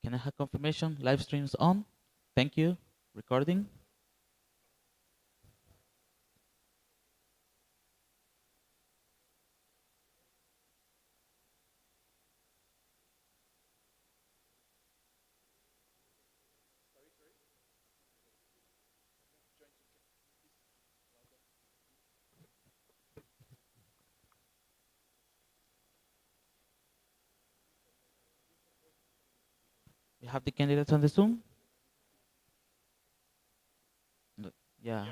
Can I have confirmation? Live streams on. Thank you. Recording. You have the candidates on the Zoom? Yeah.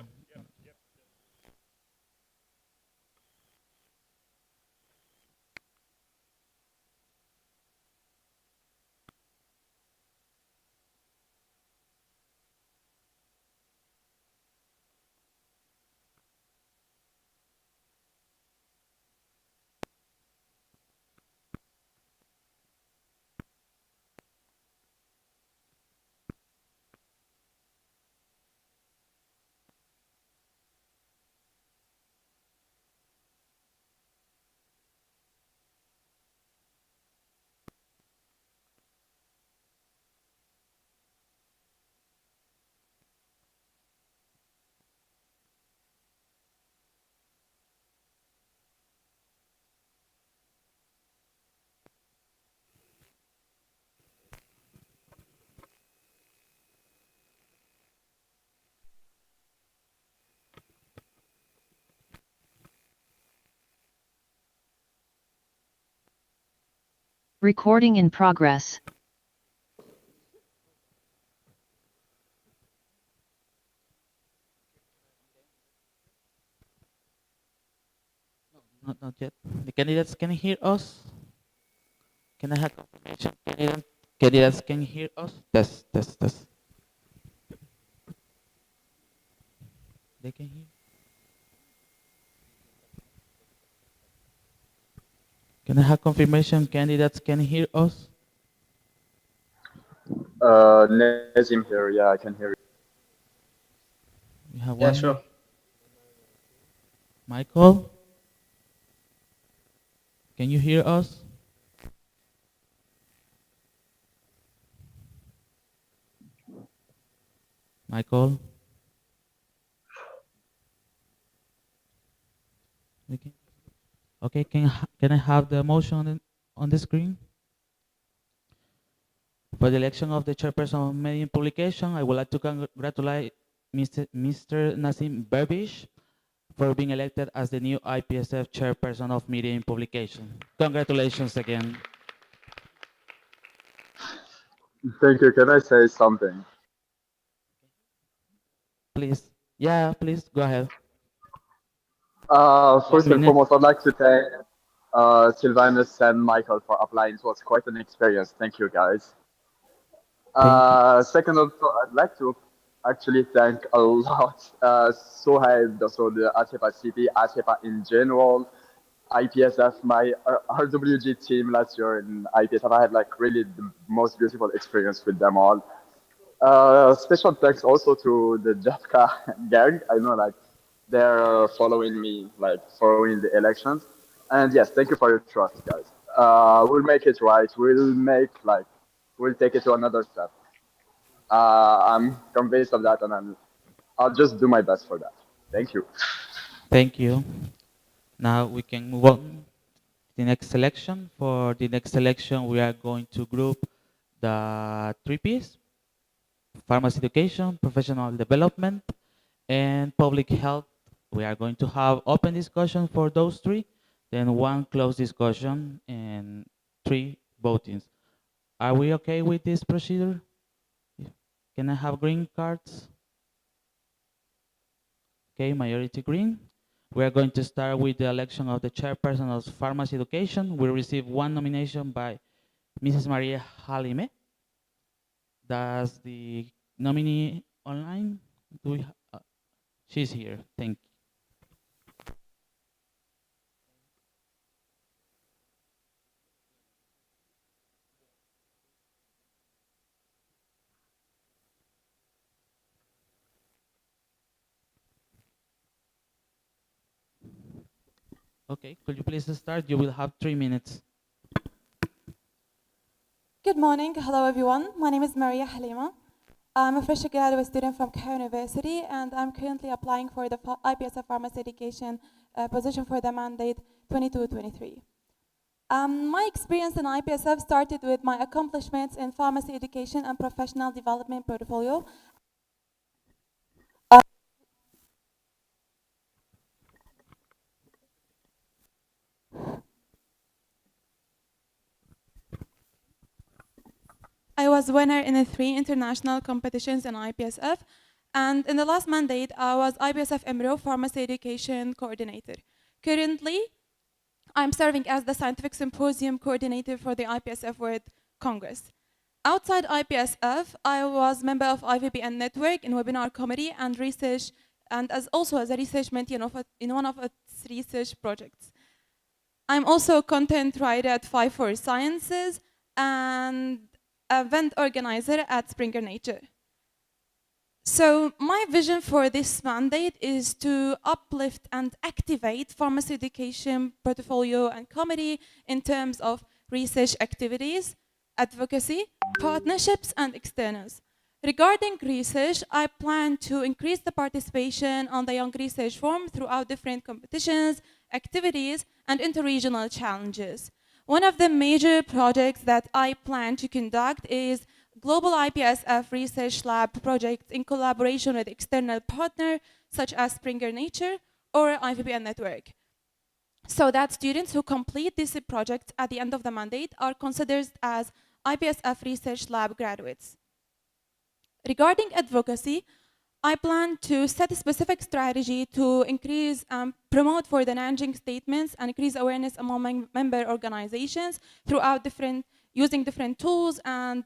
Recording in progress. Not yet. The candidates can hear us. Can I have confirmation? Candidates can hear us. Test, test, test. They can hear. Can I have confirmation? Candidates can hear us. Nazim here. Yeah, I can hear you. We have Yeah, one. sure. Michael, can you hear us? Michael. Okay. Okay. Can I have the motion on the screen? For the election of the chairperson of Medium Publication, I would like to congratulate Mr. Nazim Berbish for being elected as the new IPSF chairperson of Media in Publication. Congratulations again. Thank you. Can I say something? Please. Yeah, please go ahead. One First and minute. foremost, I'd like to thank Sylvanus and Michael for applying. It was quite an experience. Thank you, guys. Thank you. Second of all, I'd like to actually thank a lot Sohaib, so the ASEPA City, ASEPA in general, IPSF, my RWG team last year in IPSF. I had like really the most beautiful experience with them all. Special thanks also to the Jafka gang. I know like they're following me, like following the elections. And yes, thank you for your trust, guys. We'll make it right. We'll take it to another step. I'm convinced of that, and I'll just do my best for that. Thank you. Thank you. Now we can move on to the next selection. For the next selection, we are going to group the three Ps: pharmacy education, professional development, and public health. We are going to have open discussion for those three, then one closed discussion, and three votings. Are we okay with this procedure? Can I have green cards? Okay, majority green. We are going to start with the election of the chairperson of pharmacy education. We received one nomination by Mrs. Maria Halime. Does the nominee online? Do we she's here. Thank you. Okay, could you please start? You will have 3 minutes. Good morning. Hello, everyone. My name is Maria Halima. I'm a fresh graduate student from Cairo University, and I'm currently applying for the IPSF Pharmacy Education position for the mandate 22-23. My experience in IPSF started with my accomplishments in pharmacy education and professional development portfolio. I was winner in the 3 international competitions in IPSF, and in the last mandate, I was IPSF EMRO Pharmacy Education Coordinator. Currently, I'm serving as the Scientific Symposium Coordinator for the IPSF World Congress. Outside IPSF, I was member of IVBN Network in webinar committee and research, and also as a research mentee in one of its research projects. I'm also a content writer at 5 Sciences and event organizer at Springer Nature. So my vision for this mandate is to uplift and activate pharmacy education portfolio and committee in terms of research activities, advocacy, partnerships, and externals. Regarding research, I plan to increase the participation on the Young Research Forum throughout different competitions, activities, and interregional challenges. One of the major projects that I plan to conduct is Global IPSF Research Lab project in collaboration with external partners such as Springer Nature or IVBN Network, so that students who complete this project at the end of the mandate are considered as IPSF Research Lab graduates. Regarding advocacy, I plan to set a specific strategy to increase and promote for the Nanjing statements and increase awareness among member organizations throughout using different tools and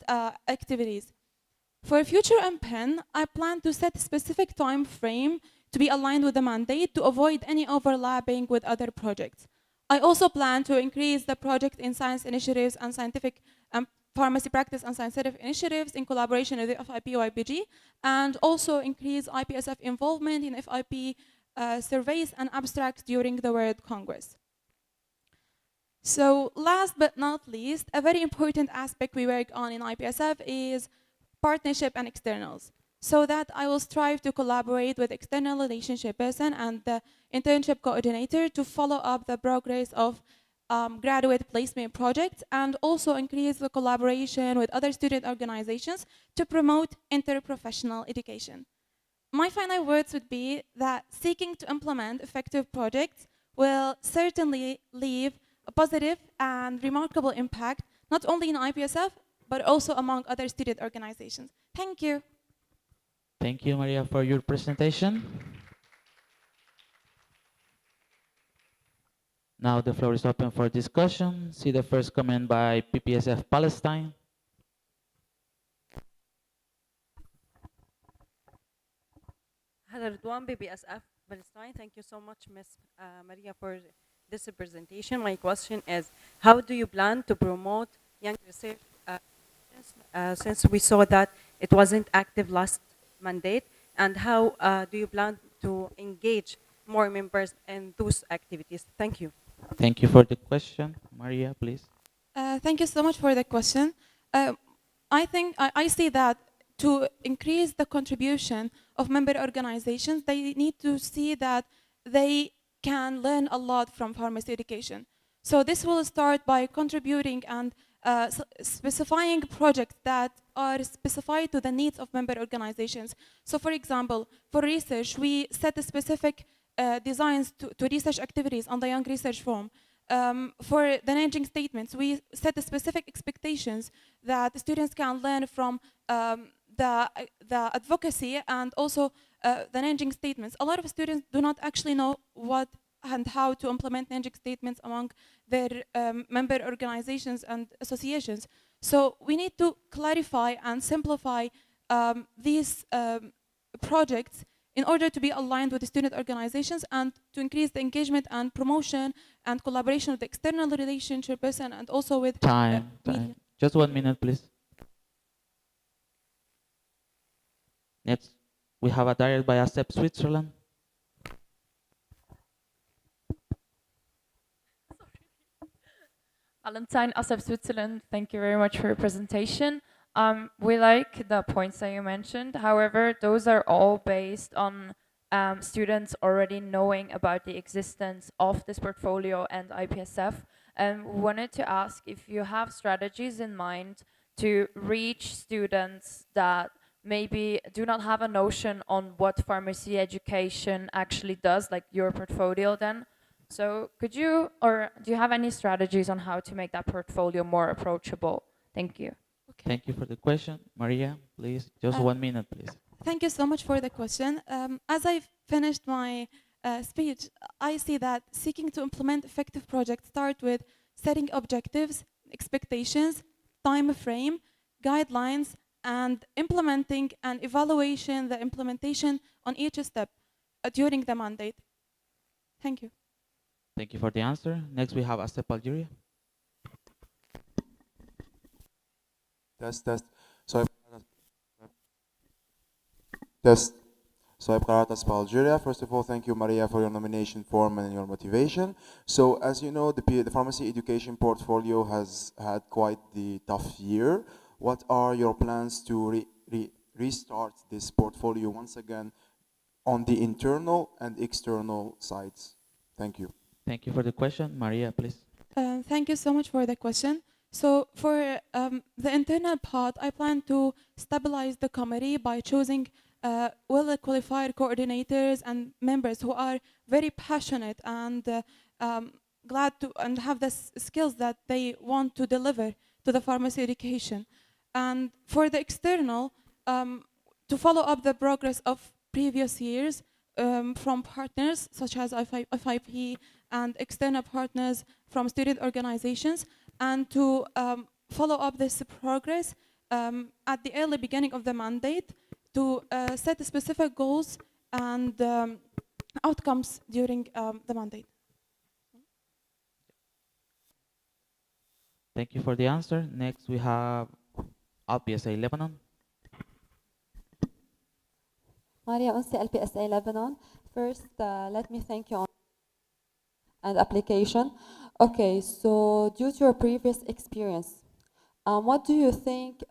activities. For future MPEN, I plan to set a specific time frame to be aligned with the mandate to avoid any overlapping with other projects. I also plan to increase the project in science initiatives and scientific pharmacy practice and scientific initiatives in collaboration with the FIP-YPG, and also increase IPSF involvement in FIP surveys and abstracts during the World Congress. So last but not least, a very important aspect we work on in IPSF is partnership and externals. So that I will strive to collaborate with external relationship person and the internship coordinator to follow up the progress of graduate placement projects, and also increase the collaboration with other student organizations to promote interprofessional education. My final words would be that seeking to implement effective projects will certainly leave a positive and remarkable impact, not only in IPSF, but also among other student organizations. Thank you. Thank you, Maria, for your presentation. Now the floor is open for discussion. See the first comment by Ppsf Palestine. Hello, everyone. Ppsf Palestine. Thank you so much, Ms. Maria, for this presentation. My question is, how do you plan to promote young research since we saw that it wasn't active last mandate, and how do you plan to engage more members in those activities? Thank you. Thank you for the question. Maria, please. Thank you so much for the question. I think I see that to increase the contribution of member organizations, they need to see that they can learn a lot from pharmacy education. So this will start by contributing and specifying projects that are specified to the needs of member organizations. So for example, for research, we set a specific designs to research activities on the Young Research Forum. For the Nanjing statements, we set the specific expectations that the students can learn from the advocacy and also the Nanjing statements. A lot of students do not actually know what and how to implement Nanjing statements among their member organizations and associations. So we need to clarify and simplify these projects in order to be aligned with the student organizations and to increase the engagement and promotion and collaboration with the external relationship person and also with Time. Just 1 minute, please. Next, we have a direct by ASEP Switzerland. Valentine, ASAP Switzerland, thank you very much for your presentation. We like the points that you mentioned. However, those are all based on students already knowing about the existence of this portfolio and IPSF. And we wanted to ask if you have strategies in mind to reach students that maybe do not have a notion on what pharmacy education actually does, like your portfolio then. So could you, or do you have any strategies on how to make that portfolio more approachable? Thank you. Okay. Thank you for the question. Maria, please, just 1 minute, please. Thank you so much for the question. As I finished my speech, I see that seeking to implement effective projects start with setting objectives, expectations, time frame, guidelines, and implementing and evaluation the implementation on each step during the mandate. Thank you. Thank you for the answer. Next, we have ASEP Algeria. Test. So test. So I'm Karatas for Algeria. First of all, thank you, Maria, for your nomination form and your motivation. So as you know, the pharmacy education portfolio has had quite the tough year. What are your plans to restart this portfolio once again on the internal and external sides? Thank you. Thank you for the question. Maria, please. Thank you so much for the question. So for the internal part, I plan to stabilize the committee by choosing well-qualified coordinators and members who are very passionate and glad to and have the skills that they want to deliver to the pharmacy education. And for the external, to follow up the progress of previous years from partners such as FIP and external partners from student organizations, and to follow up this progress at the early beginning of the mandate to set specific goals and outcomes during the mandate. Thank you for the answer. Next, we have IPSA Lebanon. Maria Unsi, LPSA Lebanon. First, let me thank you on and application. Okay, so due to your previous experience, what do you think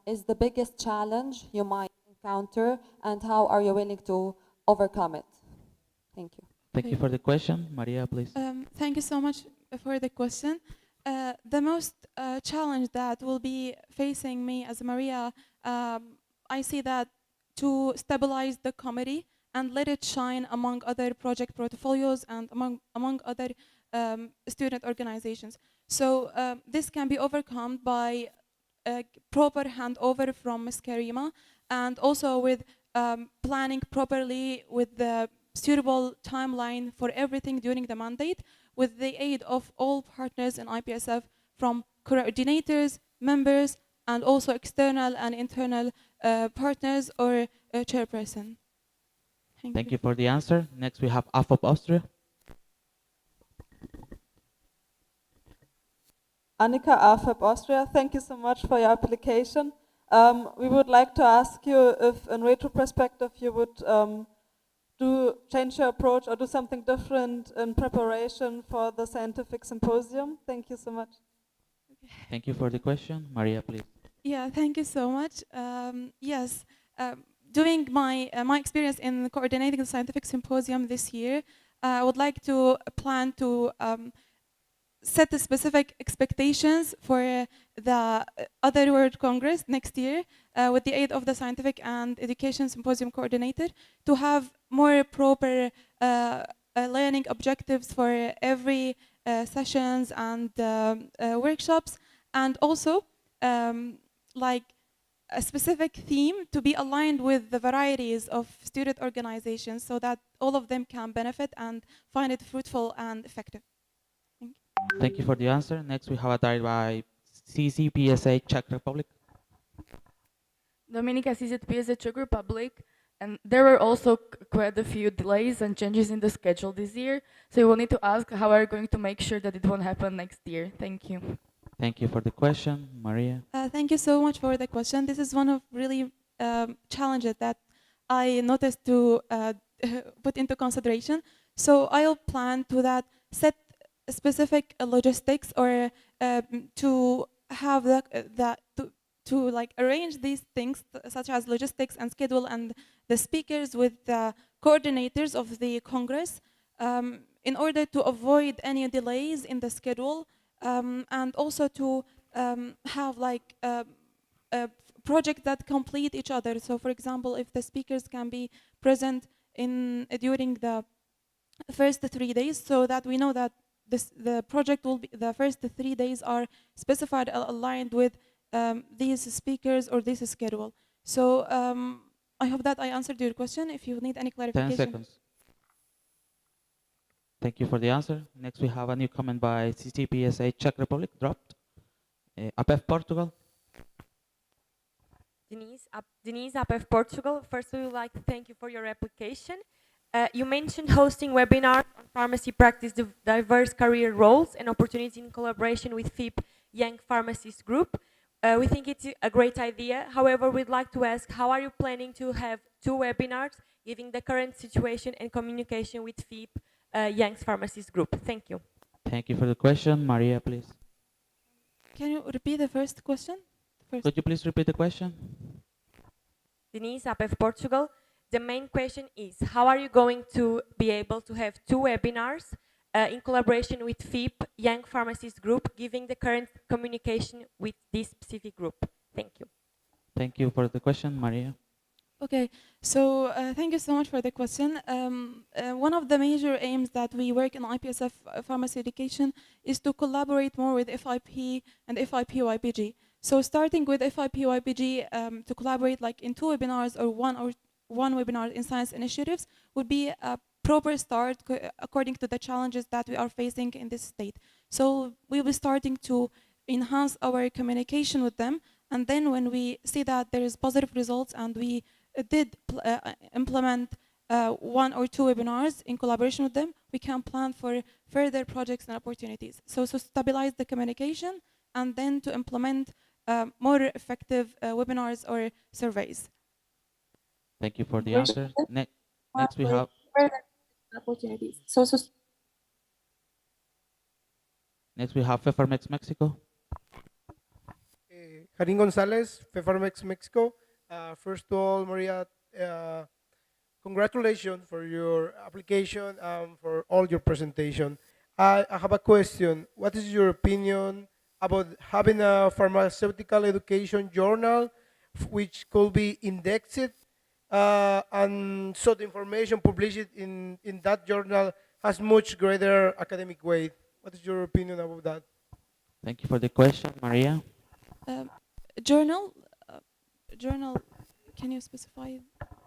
is the biggest challenge you might encounter, and how are you willing to overcome it? Thank you. Thank you for the question. Maria, please. Thank you so much for the question. The most challenge that will be facing me as Maria, I see that to stabilize the committee and let it shine among other project portfolios and among other student organizations. So this can be overcome by proper handover from Ms. Karima, and also with planning properly with the suitable timeline for everything during the mandate, with the aid of all partners in IPSF, from coordinators, members, and also external and internal partners or chairperson. Thank you for the answer. Next, we have AFOP Austria. Annika, AFAP Austria, thank you so much for your application. We would like to ask you if, in retrospective, you would change your approach or do something different in preparation for the scientific symposium. Thank you so much. Thank you for the question. Maria, please. Yeah, thank you so much. Yes, doing my experience in coordinating the scientific symposium this year, I would like to plan to set the specific expectations for the other World Congress next year with the aid of the Scientific and Education Symposium Coordinator, to have more proper learning objectives for every sessions and workshops, and also like a specific theme to be aligned with the varieties of student organizations, so that all of them can benefit and find it fruitful and effective. Thank you for the answer. Next, we have a diary by CCPSA Czech Republic. Dominika, CZPSA Czech Republic. And there were also quite a few delays and changes in the schedule this year. So we will need to ask how are you going to make sure that it won't happen next year. Thank you. Thank you for the question. Maria. Thank you so much for the question. This is one of really challenges that I noticed to put into consideration. So I'll plan to that set specific logistics or to have to like arrange these things such as logistics and schedule and the speakers with the coordinators of the Congress in order to avoid any delays in the schedule and also to have like a project that complete each other. So for example, if the speakers can be present in during the first 3 days, so that we know that the project will be, the first 3 days are specified aligned with these speakers or this schedule. So I hope that I answered your question. If you need any 10 clarification. seconds. Thank you for the answer. Next, we have a new comment by CCPSA Czech Republic, dropped. APF Portugal. Denise, APF Portugal. First, we would like to thank you for your application. You mentioned hosting webinars on pharmacy practice, diverse career roles and opportunities in collaboration with FIP Young Pharmacists Group. We think it's a great idea. However, we'd like to ask, how are you planning to have 2 webinars, given the current situation and communication with FIP Young Pharmacists Group? Thank you. Thank you for the question. Maria, please. Can you repeat the first question? Could you please repeat the question? Denise, APF Portugal. The main question is, how are you going to be able to have 2 webinars in collaboration with FIP Young Pharmacists Group, given the current communication with this specific group? Thank you. Thank you for the question, Maria. Okay, so thank you so much for the question. One of the major aims that we work in IPSF pharmacy education is to collaborate more with FIP and FIP-YPG. So starting with FIP-YPG to collaborate like in 2 webinars or one webinar in science initiatives would be a proper start according to the challenges that we are facing in this state. So we'll be starting to enhance our communication with them, and then when we see that there is positive results and we did implement 1 or 2 webinars in collaboration with them, we can plan for further projects and opportunities. So stabilize the communication and then to implement more effective webinars or surveys. Thank you for the answer. Next we have opportunities. Next we have Fefarmex Mexico. Karin Gonzalez, Fefarmex Mexico. First of all, Maria, congratulations for your application and for all your presentation. I have a question. What is your opinion about having a pharmaceutical education journal which could be indexed and so the information published in that journal has much greater academic weight? What is your opinion about that? Thank you for the question, Maria. Journal, can you specify?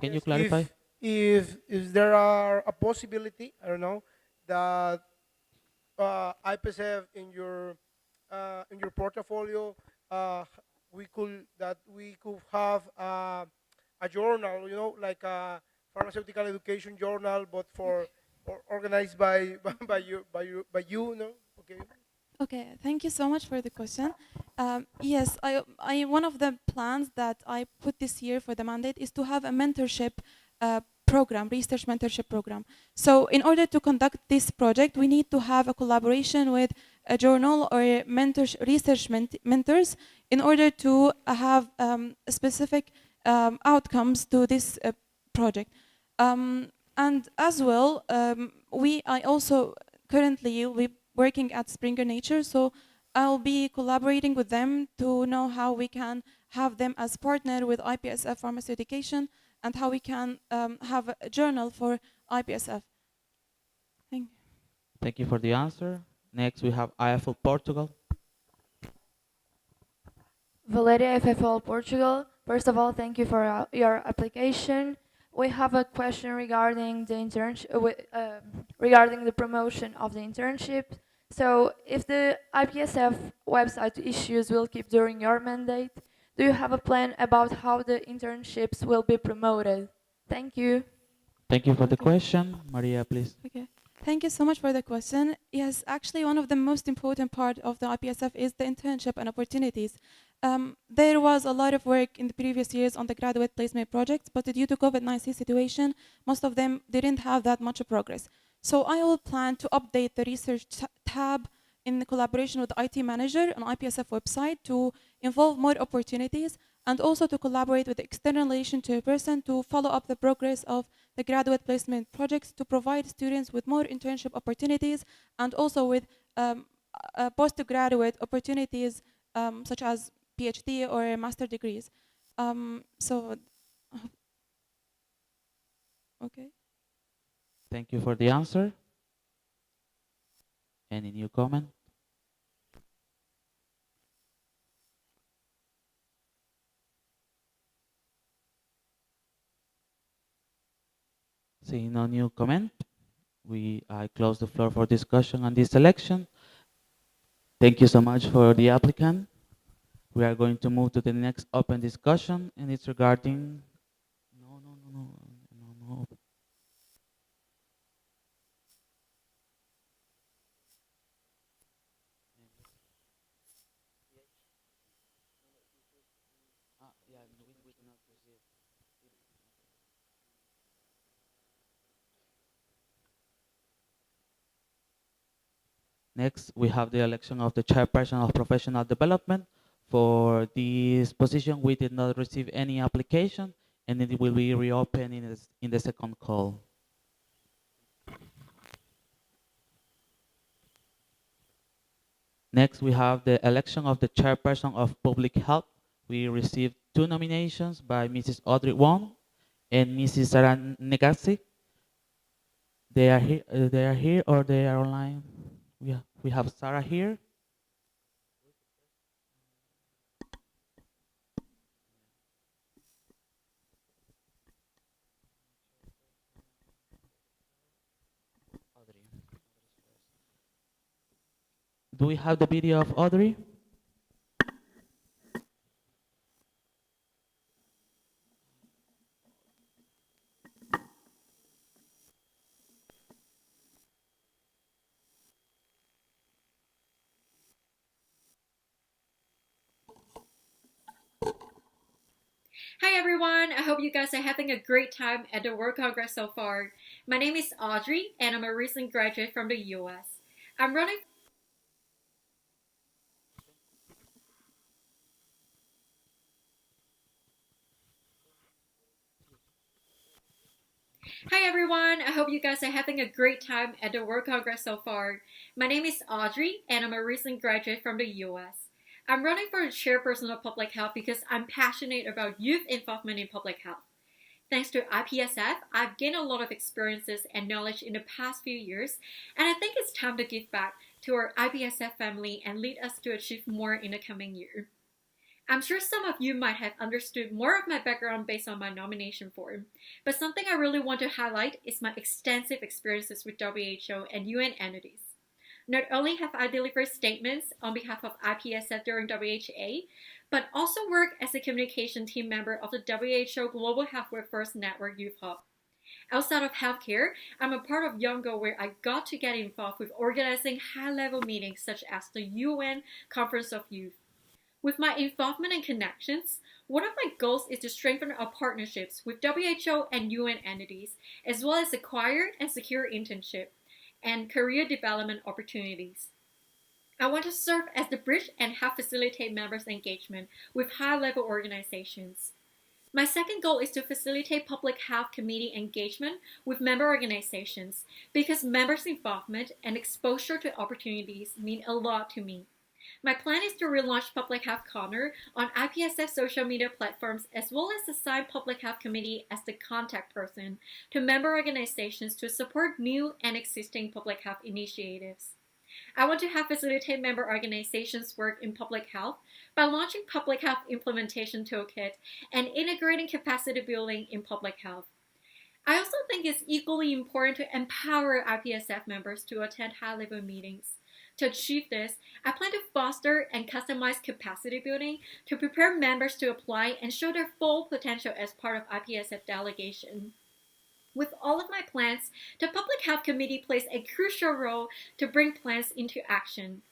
Can you clarify? If there are a possibility, I don't know, that IPSF in your portfolio, we could have a journal, you know, like a pharmaceutical education journal, but for organized by you, no? Okay. Okay, thank you so much for the question. Yes, one of the plans that I put this year for the mandate is to have a mentorship program, research mentorship program. So in order to conduct this project, we need to have a collaboration with a journal or research mentors in order to have specific outcomes to this project. And as well, I also currently we working at Springer Nature, so I'll be collaborating with them to know how we can have them as partner with IPSF Pharmacy Education and how we can have a journal for IPSF. Thank you. Thank you for the answer. Next we have IFL Portugal. Valeria, FFL Portugal. First of all, thank you for your application. We have a question regarding the regarding the promotion of the internship. So, if the IPSF website issues will keep during your mandate, do you have a plan about how the internships will be promoted? Thank you. Thank you for the question. Maria, please. Okay. Thank you so much for the question. Yes, actually one of the most important part of the IPSF is the internship and opportunities. There was a lot of work in the previous years on the graduate placement projects, but due to COVID-19 situation, most of them didn't have that much progress. So I will plan to update the research tab in collaboration with the IT manager on IPSF website to involve more opportunities, and also to collaborate with the external relation chairperson to follow up the progress of the graduate placement projects to provide students with more internship opportunities, and also with postgraduate opportunities such as PhD or master degrees. So, okay. Thank you for the answer. Any new comment? Seeing no new comment, I close the floor for discussion on this selection. Thank you so much for the applicant. We are going to move to the next open discussion, and it's regarding. No, no, no, no, no, no. Next, we have the election of the chairperson of professional development. For this position, we did not receive any application, and it will be reopened in the second call. Next, we have the election of the chairperson of public health. We received two nominations by Mrs. Audrey Wong and Mrs. Sarah Negasi. They are here. They are here, or they are online. We have Sarah here. Do we have the video of Audrey? Hi everyone, I hope you guys are having a great time at the World Congress so far. My name is Audrey and I'm a recent graduate from the US. I'm running Hi everyone, I hope you guys are having a great time at the World Congress so far. My name is Audrey and I'm a recent graduate from the US. I'm running for the Chairperson of Public Health because I'm passionate about youth involvement in public health. Thanks to IPSF, I've gained a lot of experiences and knowledge in the past few years, and I think it's time to give back to our IPSF family and lead us to achieve more in the coming year. I'm sure some of you might have understood more of my background based on my nomination form, but something I really want to highlight is my extensive experiences with WHO and UN entities. Not only have I delivered statements on behalf of IPSF during WHA, but also work as a communication team member of the WHO Global Health Workforce Network Youth Hub. Outside of healthcare, I'm a part of Youngo where I got to get involved with organizing high-level meetings such as the UN Conference of Youth. With my involvement and connections, one of my goals is to strengthen our partnerships with WHO and UN entities, as well as acquire and secure internship and career development opportunities. I want to serve as the bridge and help facilitate members' engagement with high-level organizations. My second goal is to facilitate public health committee engagement with member organizations because members' involvement and exposure to opportunities mean a lot to me. My plan is to relaunch Public Health Corner on IPSF social media platforms as well as assign Public Health Committee as the contact person to member organizations to support new and existing public health initiatives. I want to help facilitate member organizations' work in public health by launching Public Health Implementation Toolkit and integrating capacity building in public health. I also think it's equally important to empower IPSF members to attend high-level meetings. To achieve this, I plan to foster and customize capacity building to prepare members to apply and show their full potential as part of IPSF delegation. With all of my plans, the Public Health Committee plays a crucial role to bring plans into action.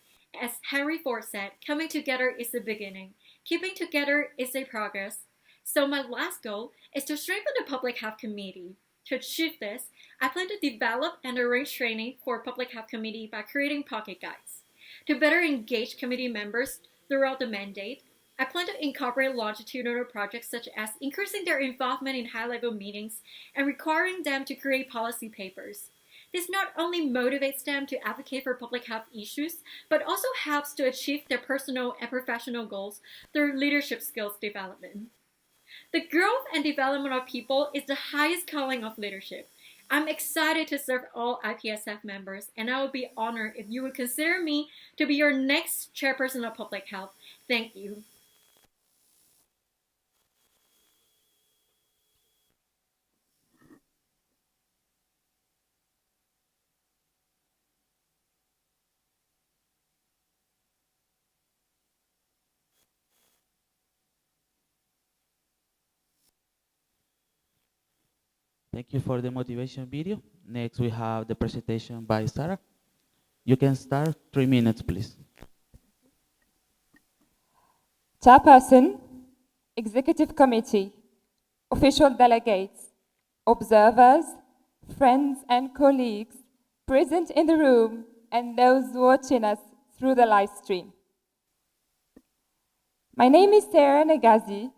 As Henry Ford said, coming together is the beginning. Keeping together is a progress. So my last goal is to strengthen the Public Health Committee. To achieve this, I plan to develop and arrange training for Public Health Committee by creating pocket guides. To better engage committee members throughout the mandate, I plan to incorporate longitudinal projects such as increasing their involvement in high-level meetings and requiring them to create policy papers. This not only motivates them to advocate for public health issues, but also helps to achieve their personal and professional goals through leadership skills development. The growth and development of people is the highest calling of leadership. I'm excited to serve all IPSF members, and I would be honored if you would consider me to be your next chairperson of public health. Thank you. Thank you for the motivation video. Next, we have the presentation by Sarah. You can start 3 minutes, please. Chairperson, Executive Committee, official delegates, observers, friends and colleagues present in the room and those watching us through the live stream. My name is Sarah Negazi.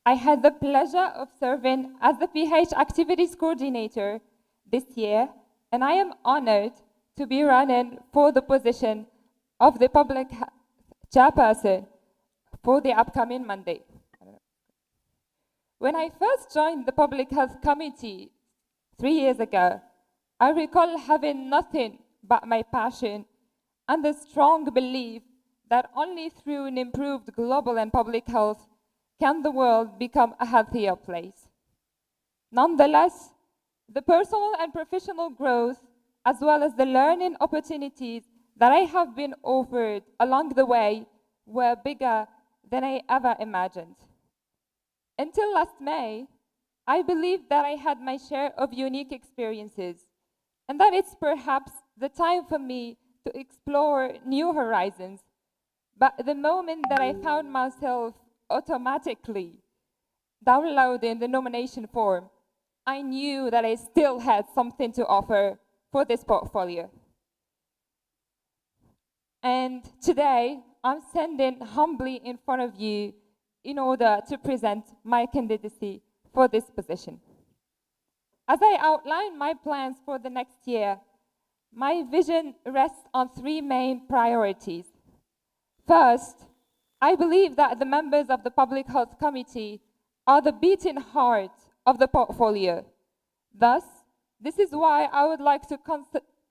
I had the pleasure of serving as the PH Activities Coordinator this year, and I am honored to be running for the position of the Public Chairperson for the upcoming Monday. When I first joined the Public Health Committee 3 years ago, I recall having nothing but my passion and the strong belief that only through an improved global and public health can the world become a healthier place. Nonetheless, the personal and professional growth, as well as the learning opportunities that I have been offered along the way, were bigger than I ever imagined. Until last May, I believed that I had my share of unique experiences, and that it's perhaps the time for me to explore new horizons. But the moment that I found myself automatically downloading the nomination form, I knew that I still had something to offer for this portfolio. And today, I'm standing humbly in front of you in order to present my candidacy for this position. As I outline my plans for the next year, my vision rests on 3 main priorities. First, I believe that the members of the Public Health Committee are the beating heart of the portfolio. Thus, this is why I would like to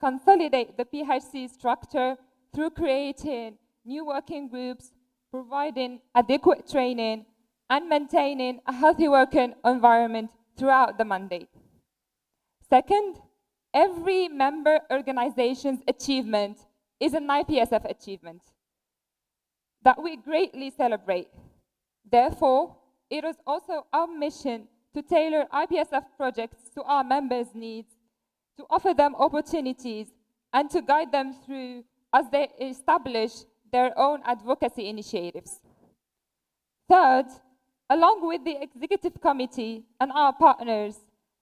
consolidate the PHC structure through creating new working groups, providing adequate training, and maintaining a healthy working environment throughout the mandate. Second, every member organization's achievement is an IPSF achievement that we greatly celebrate. Therefore, it is also our mission to tailor IPSF projects to our members' needs, to offer them opportunities, and to guide them through as they establish their own advocacy initiatives. Third, along with the Executive Committee and our partners,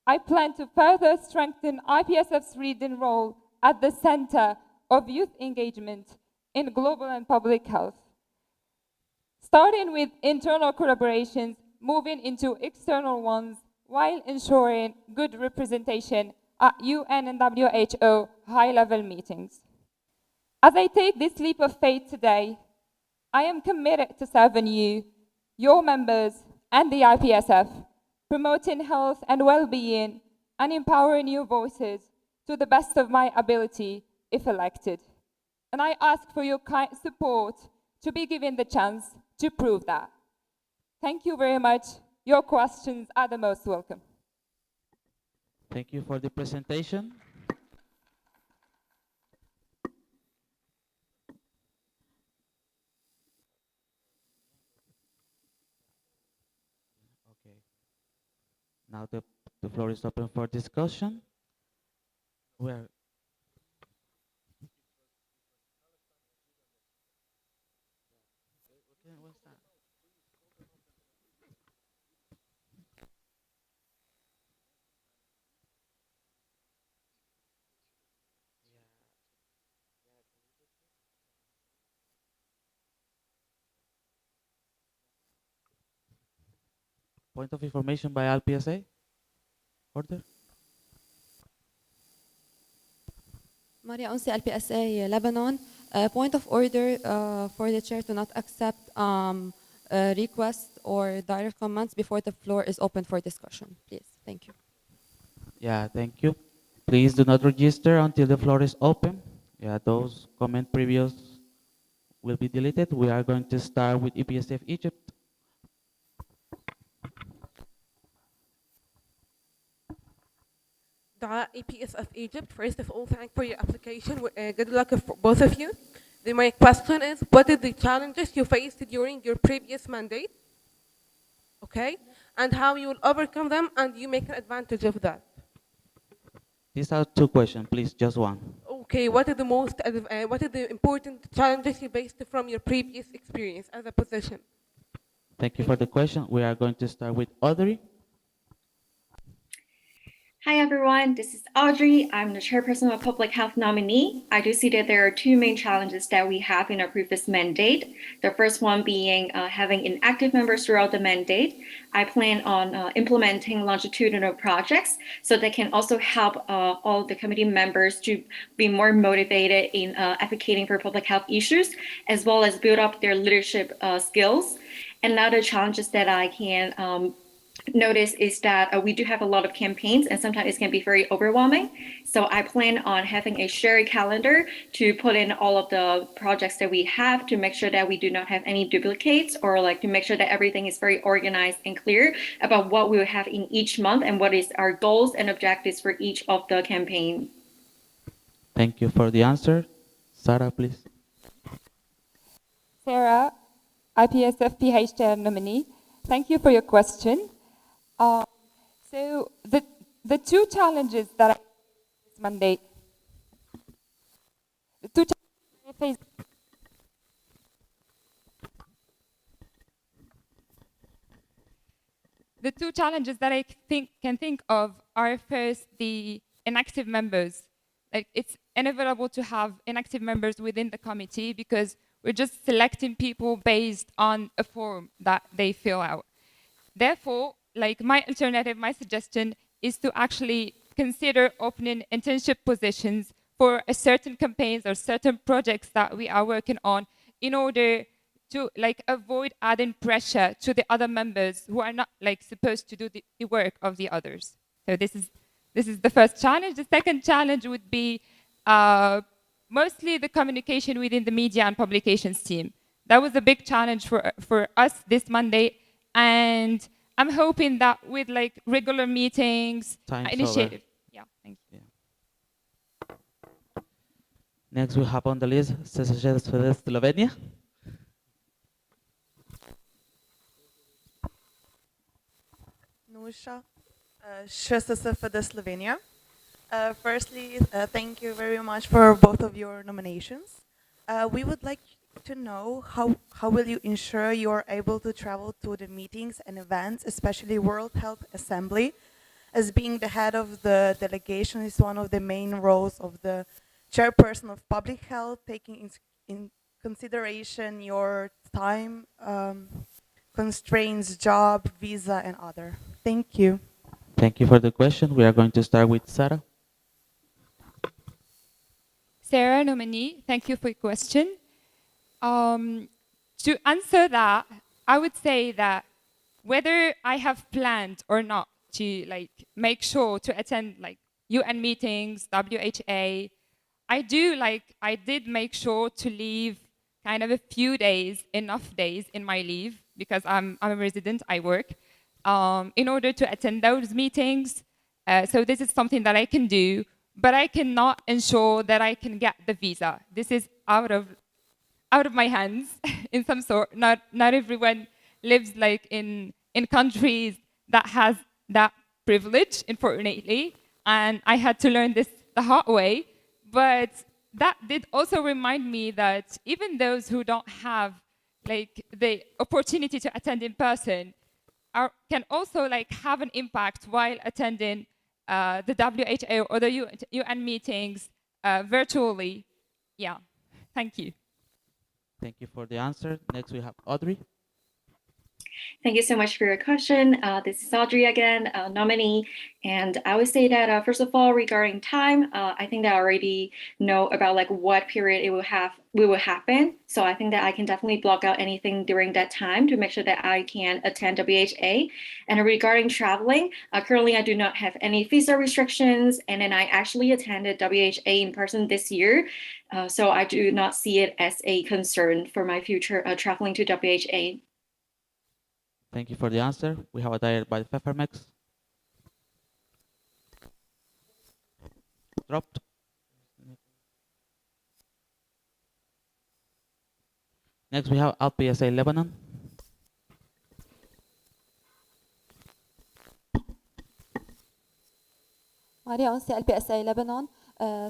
I plan to further strengthen IPSF's leading role at the center of youth engagement in global and public health. Starting with internal collaborations, moving into external ones, while ensuring good representation at UN and WHO high-level meetings. As I take this leap of faith today, I am committed to serving you, your members, and the IPSF, promoting health and well-being and empowering your voices to the best of my ability if elected. And I ask for your kind support to be given the chance to prove that. Thank you very much. Your questions are the most welcome. Thank you for the presentation. Okay. Now the floor is open for discussion. Where what's that? Point of information by LPSA. Order. Maria Onsi, LPSA Lebanon. Point of order for the chair to not accept requests or direct comments before the floor is open for discussion, please. Thank you. Yeah, thank you. Please do not register until the floor is open. Yeah, those comment previous will be deleted. We are going to start with IPSF Egypt. The IPSF Egypt, first of all, thank for your application. Good luck for both of you. Then my question is, what are the challenges you faced during your previous mandate? Okay, and how you will overcome them and you make an advantage of that. These are two questions, please, just one. Okay, what are the important challenges you faced from your previous experience as a position? Thank you for the question. We are going to start with Audrey. Hi everyone, this is Audrey. I'm the Chairperson of Public Health nominee. I do see that there are two main challenges that we have in our previous mandate. The first one being having inactive members throughout the mandate. I plan on implementing longitudinal projects so that can also help all the committee members to be more motivated in advocating for public health issues, as well as build up their leadership skills. Another challenges that I can notice is that we do have a lot of campaigns and sometimes it can be very overwhelming. So I plan on having a shared calendar to put in all of the projects that we have to make sure that we do not have any duplicates, or like to make sure that everything is very organized and clear about what we will have in each month and what is our goals and objectives for each of the campaign. Thank you for the answer. Sarah, please. Sarah, IPSF PH Chair nominee. Thank you for your question. So the two challenges that I face this mandate, the two challenges that I can think of are first the inactive members. Like, it's inevitable to have inactive members within the committee because we're just selecting people based on a form that they fill out. Therefore, like, my alternative, my suggestion is to actually consider opening internship positions for a certain campaigns or certain projects that we are working on in order to like avoid adding pressure to the other members who are not like supposed to do the work of the others. So this is the first challenge. The second challenge would be mostly the communication within the media and publications team. That was a big challenge for us this Monday, and I'm hoping that with like regular meetings, initiative. Yeah, thank you. Yeah. Next we have on the list Slovenia. Nusha, Ppsf Slovenia. Firstly, thank you very much for both of your nominations. We would like to know how will you ensure you are able to travel to the meetings and events, especially World Health Assembly, as being the head of the delegation is one of the main roles of the chairperson of public health, taking in consideration your time constraints, job, visa, and other. Thank you. Thank you for the question. We are going to start with Sarah. Sarah, nominee, thank you for your question. To answer that, I would say that whether I have planned or not to like make sure to attend like UN meetings, WHA, I did make sure to leave kind of a few days, enough days in my leave, because I'm a resident, I work, in order to attend those meetings. So this is something that I can do, but I cannot ensure that I can get the visa. This is out of my hands in some sort. Not everyone lives like in countries that has that privilege, unfortunately, and I had to learn this the hard way. But that did also remind me that even those who don't have like the opportunity to attend in person can also like have an impact while attending the WHO or the UN meetings virtually. Yeah, thank you. Thank you for the answer. Next we have Audrey. Thank you so much for your question. This is Audrey again, nominee. And I would say that, first of all, regarding time, I think that I already know about like what period we will happen. So I think that I can definitely block out anything during that time to make sure that I can attend WHA. And regarding traveling, currently I do not have any visa restrictions. And then I actually attended WHA in person this year. So I do not see it as a concern for my future traveling to WHA. Thank you for the answer. We have a diet by Pfeffermex. Dropped. Next, we have IPSA Lebanon. Maria Onsi, LPSA Lebanon.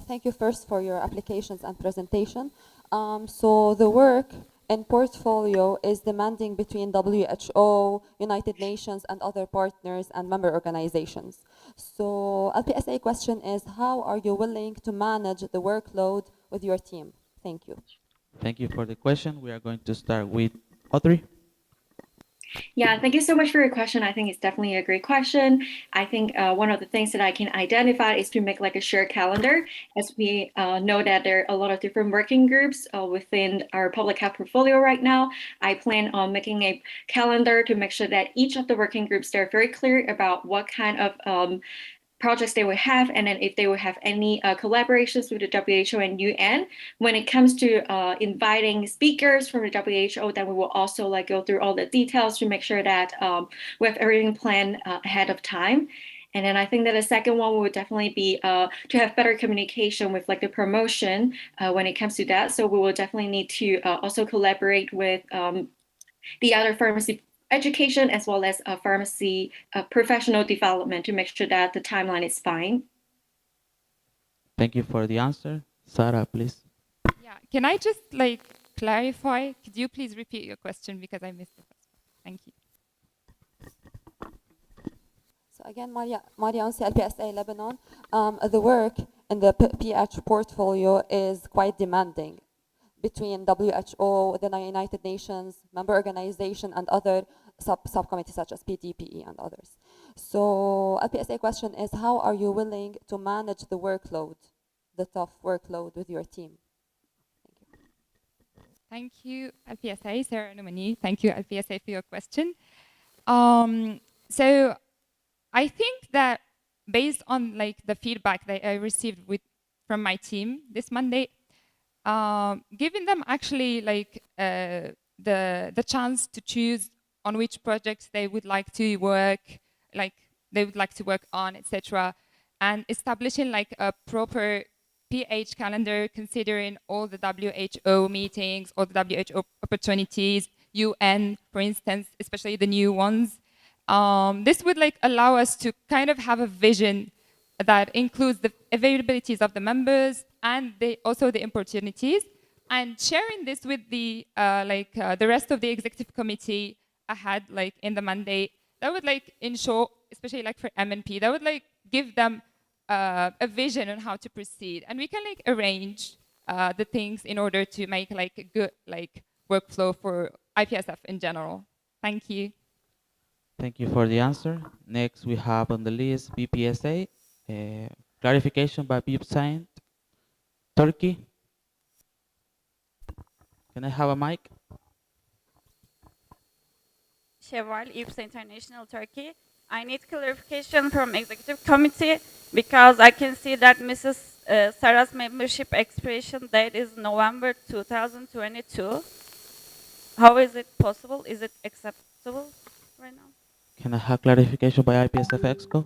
Thank you first for your applications and presentation. So the work and portfolio is demanding between WHO, United Nations, and other partners and member organizations. So LPSA question is, how are you willing to manage the workload with your team? Thank you. Thank you for the question. We are going to start with Audrey. Yeah, thank you so much for your question. I think it's definitely a great question. I think one of the things that I can identify is to make like a shared calendar, as we know that there are a lot of different working groups within our public health portfolio right now. I plan on making a calendar to make sure that each of the working groups, they're very clear about what kind of projects they will have, and then if they will have any collaborations with the WHO and UN. When it comes to inviting speakers from the WHO, then we will also like go through all the details to make sure that we have everything planned ahead of time. And then I think that the second one would definitely be to have better communication with like the promotion when it comes to that. So we will definitely need to also collaborate with the other pharmacy education as well as pharmacy professional development to make sure that the timeline is fine. Thank you for the answer. Sarah, please. Yeah, can I just like clarify? Could you please repeat your question because I missed the first one? Thank you. So again, Maria Onsi, LPSA Lebanon. The work in the PH portfolio is quite demanding between WHO, the United Nations, member organization, and other subcommittees such as PDPE and others. So LPSA question is, how are you willing to manage the workload, the tough workload with your team? Thank you, LPSA, Sarah Noumani. Thank you, LPSA, for your question. So I think that based on like the feedback that I received from my team this Monday, giving them actually like the chance to choose on which projects they would like to work, on, etc., and establishing like a proper PH calendar considering all the WHO meetings, all the WHO opportunities, UN, for instance, especially the new ones. This would like allow us to kind of have a vision that includes the availabilities of the members and also the opportunities, and sharing this with the rest of the executive committee ahead, like in the mandate. That would like ensure, especially like for MNP, that would like give them a vision on how to proceed, and we can like arrange the things in order to make like a good like workflow for IPSF in general. Thank you. Thank you for the answer. Next, we have on the list BPSA. Clarification by Bipsign, Turkey. Can I have a mic? Cheval, IPSA International Turkey. I need clarification from Executive Committee because I can see that Mrs. Sarah's membership expiration date is November 2022. How is it possible? Is it acceptable right now? Can I have clarification by IPSF Exco?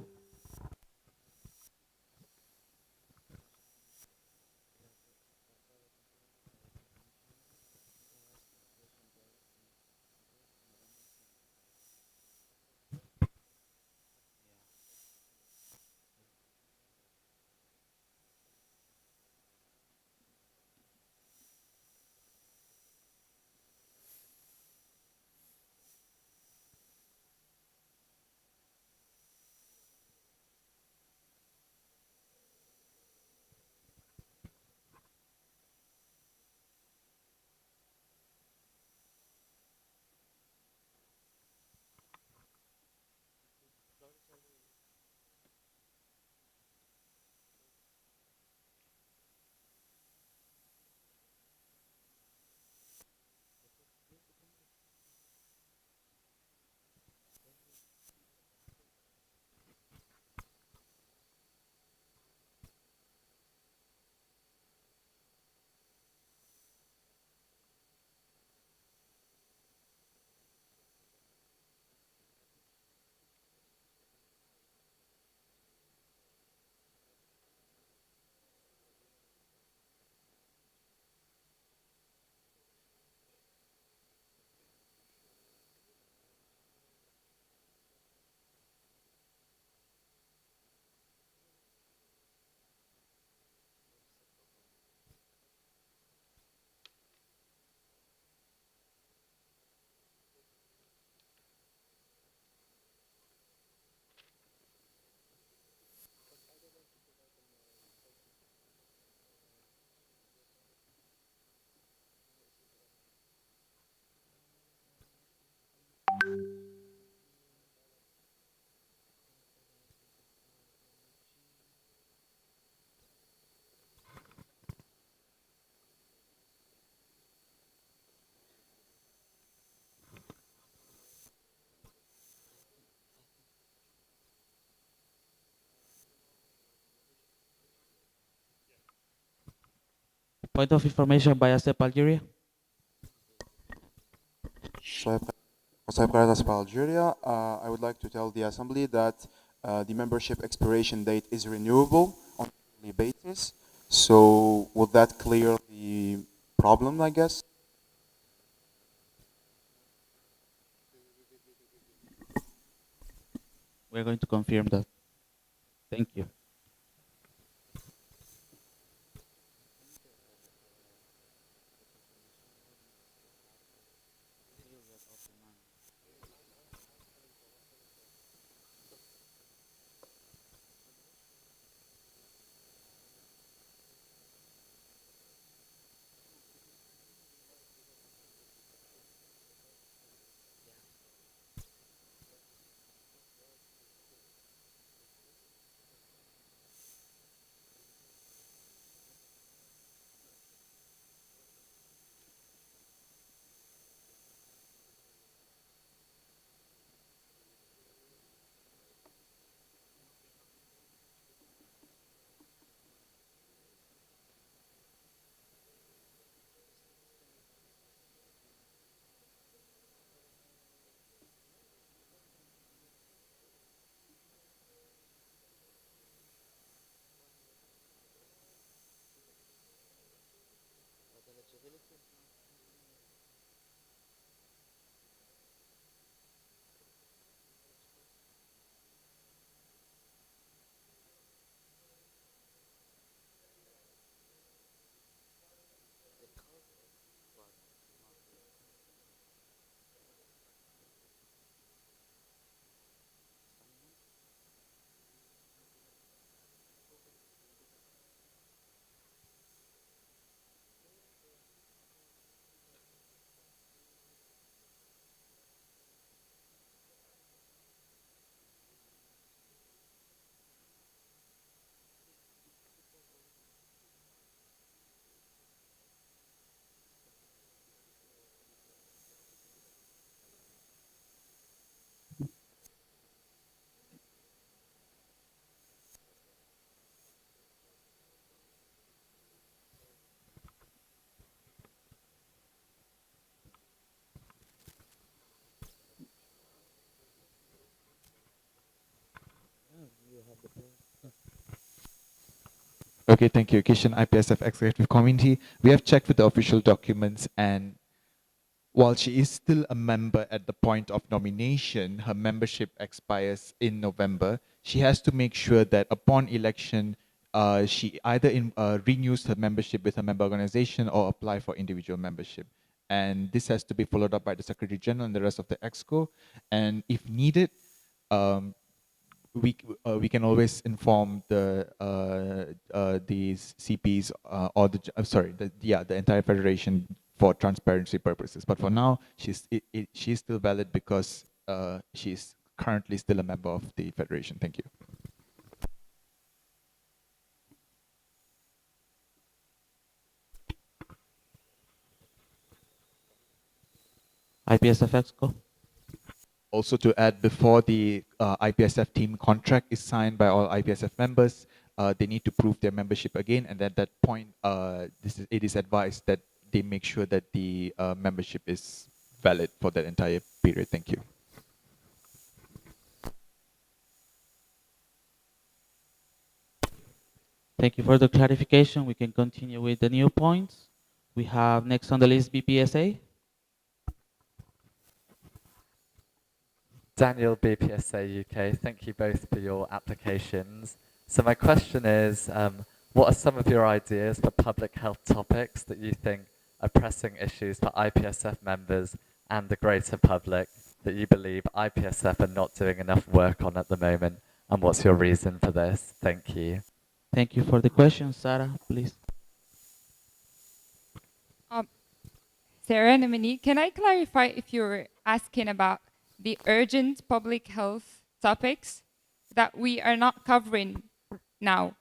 Point of information by IPSF Algeria. So Algeria, I would like to tell the Assembly that the membership expiration date is renewable on a yearly basis. So would that clear the problem, I guess? We're going to confirm that. Thank you. Okay, thank you. Kishan, IPSF Executive Committee. We have checked with the official documents, and while she is still a member at the point of nomination, her membership expires in November. She has to make sure that upon election, she either renews her membership with her member organization or apply for individual membership. And this has to be followed up by the Secretary General and the rest of the EXCO. And if needed, um, we can always inform these CPs or the entire federation for transparency purposes. But for now, she's still valid because she's currently still a member of the federation. Thank you. IPSF EXCO. Also to add, before the IPSF team contract is signed by all IPSF members, they need to prove their membership again, and at that point, it is advised that they make sure that the membership is valid for that entire period. Thank you. Thank you for the clarification. We can continue with the new points. We have next on the list BPSA. Daniel, BPSA UK, thank you both for your applications. So my question is, what are some of your ideas for public health topics that you think are pressing issues for IPSF members and the greater public that you believe IPSF are not doing enough work on at the moment? And what's your reason for this? Thank you. Thank you for the question. Sarah, please. Sarah Nomini, can I clarify if you're asking about the urgent public health topics that we are not covering now?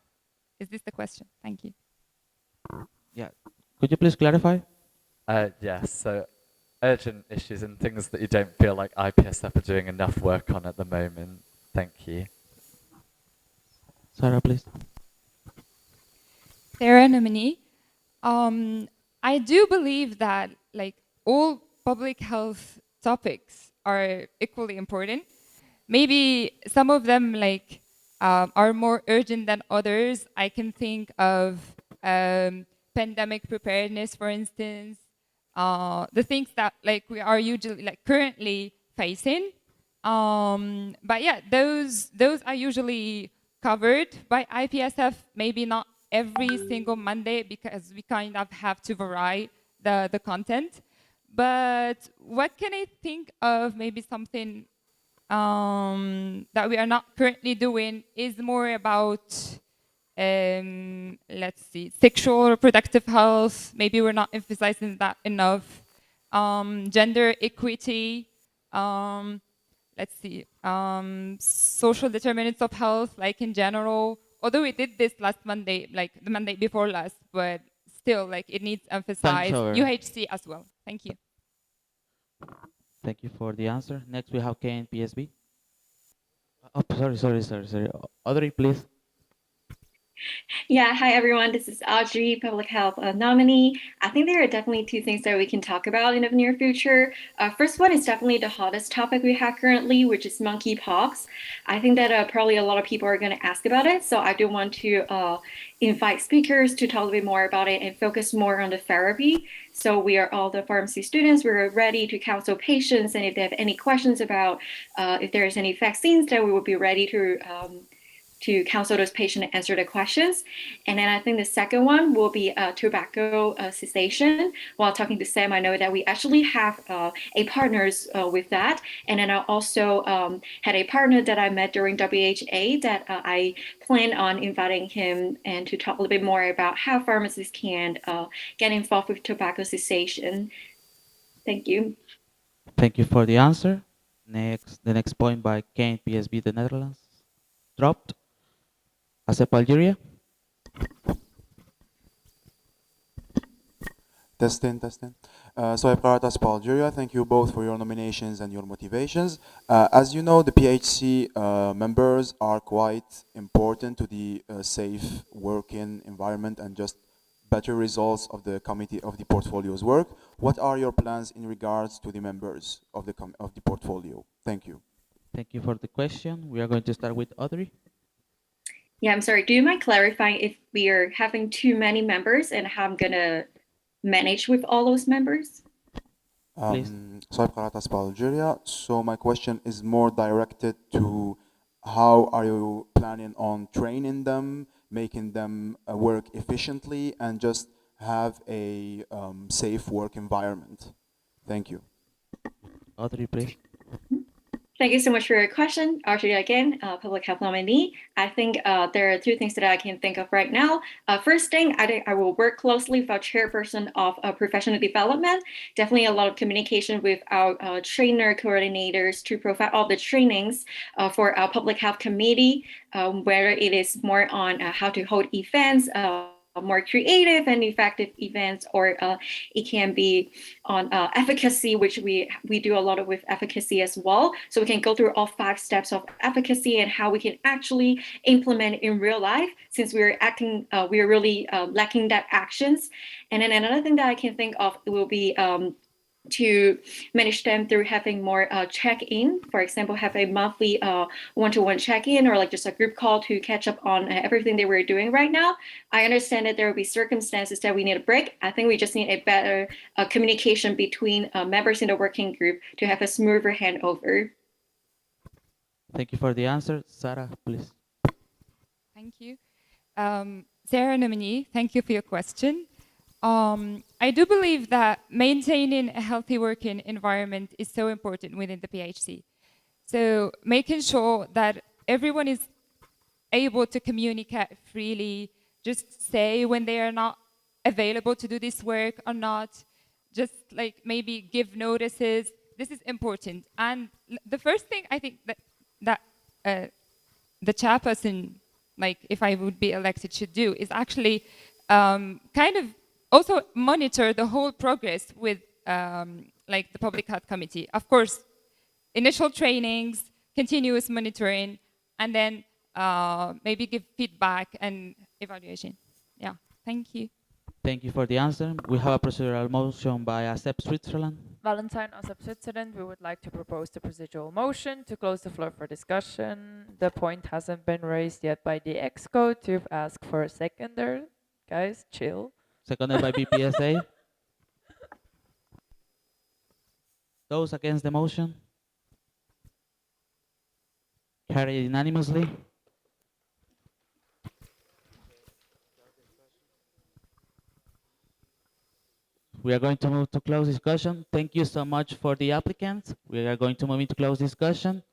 Is this the question? Thank you. Yeah. Could you please clarify? Yes, so urgent issues and things that you don't feel like IPSF are doing enough work on at the moment. Thank you. Sarah, please. Sarah Nomini, I do believe that like all public health topics are equally important. Maybe some of them like are more urgent than others. I can think of pandemic preparedness, for instance, the things that like we are usually like currently facing. But yeah, those are usually covered by IPSF. Maybe not every single Monday because we kind of have to vary the content. But what can I think of? Maybe something that we are not currently doing is more about, let's see, sexual reproductive health. Maybe we're not emphasizing that enough. Gender equity. Let's see, social determinants of health, like in general. Although we did this last Monday, like the Monday before last, but still, like it needs emphasized. Sure. UHC as well. Thank you. Thank you for the answer. Next, we have KNPSB. Oh, sorry. Audrey, please. Yeah, hi everyone. This is Audrey, Public Health nominee. I think there are definitely two things that we can talk about in the near future. First one is definitely the hottest topic we have currently, which is monkeypox. I think that probably a lot of people are going to ask about it, so I do want to invite speakers to talk a bit more about it and focus more on the therapy. So we are all the pharmacy students. We're ready to counsel patients, and if they have any questions about if there's any vaccines, then we will be ready to counsel those patients and answer the questions. And then I think the second one will be tobacco cessation. While talking to Sam, I know that we actually have a partners with that. And then I also had a partner that I met during WHA that I plan on inviting him and to talk a little bit more about how pharmacists can get involved with tobacco cessation. Thank you. Thank you for the answer. The next point by KNPSB, the Netherlands. Dropped. ASEP Algeria. Testing. So I prioritize Algeria. Thank you both for your nominations and your motivations. As you know, the PHC members are quite important to the safe working environment and just better results of the committee of the portfolio's work. What are your plans in regards to the members of the portfolio? Thank you. Thank you for the question. We are going to start with Audrey. Yeah, I'm sorry. Do you mind clarifying if we are having too many members and how I'm going to manage with all those members? So Algeria. So my question is more directed to how are you planning on training them, making them work efficiently, and just have a safe work environment? Thank you. Audrey, please. Thank you so much for your question. Audrey again, Public Health nominee. I think there are two things that I can think of right now. First thing, I think I will work closely with our chairperson of professional development. Definitely a lot of communication with our trainer coordinators to provide all the trainings for our public health committee, whether it is more on how to hold events, more creative and effective events, or it can be on efficacy, which we do a lot of with efficacy as well. So we can go through all 5 steps of efficacy and how we can actually implement in real life, since we're really lacking that actions. And then another thing that I can think of will be to manage them through having more check-in. For example, have a monthly one-to-one check-in, or like just a group call to catch up on everything that we're doing right now. I understand that there will be circumstances that we need a break. I think we just need a better communication between members in the working group to have a smoother handover. Thank you for the answer. Sarah, please. Thank you. Sarah nominee, thank you for your question. I do believe that maintaining a healthy working environment is so important within the PHC. So making sure that everyone is able to communicate freely, just say when they are not available to do this work or not, just like maybe give notices. This is important. And the first thing I think that the chairperson, like if I would be elected, should do is actually kind of also monitor the whole progress with like the Public Health Committee. Of course, initial trainings, continuous monitoring, and then maybe give feedback and evaluation. Yeah, thank you. Thank you for the answer. We have a procedural motion by ASEP Switzerland. Valentine Asap Switzerland, we would like to propose the procedural motion to close the floor for discussion. The point hasn't been raised yet by the EXCO to ask for a seconder. Guys, chill. Seconded by BPSA. Those against the motion? Carried unanimously. We are going to move to close discussion. Thank you so much for the applicants. We are going to move into close discussion.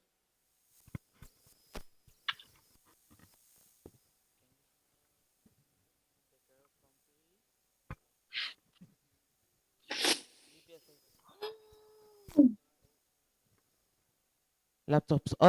Laptops